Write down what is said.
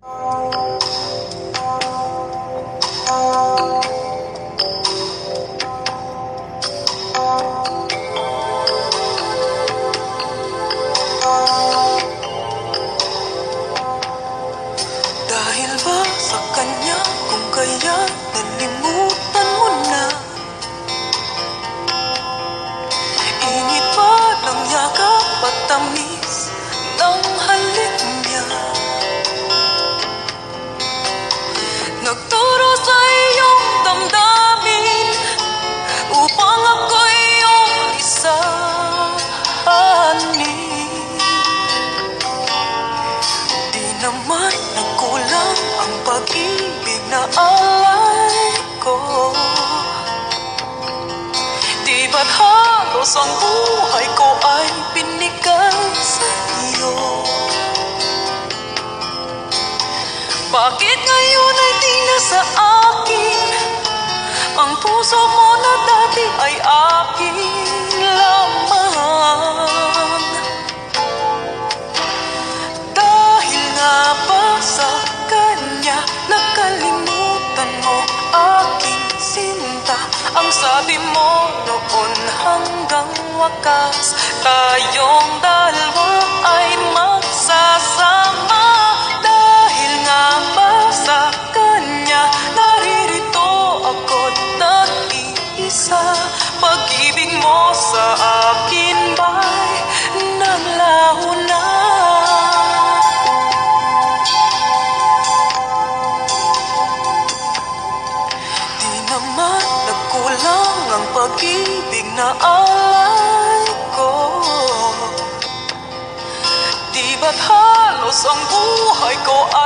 Dahil ba sa kanya kung kaya nalimutan mo na? Ingit pa ng yakap at tamis ng halik niya. Nagturo sa iyong damdamin upang ako'y iyong isahanin. Di naman nagkulang ang pag-ibig na alay ko. Di ba't halos ang buhay ko ay binigay sa iyo? Bakit ngayon ay di na sa akin ang puso mo na dati ay akin lamang? Dahil nga ba sa kanya nakalimutan mo aking sinta? Ang sabi mo noon hanggang wakas tayong dalawa ay magsasama. Dahil nga ba sa kanya naririto ako't nag-iisa? Pag-ibig mo sa akin ba'y naglaho na? Di naman nagkulang ang pag-ibig na alay ko. Di ba't halos ang buhay ko ay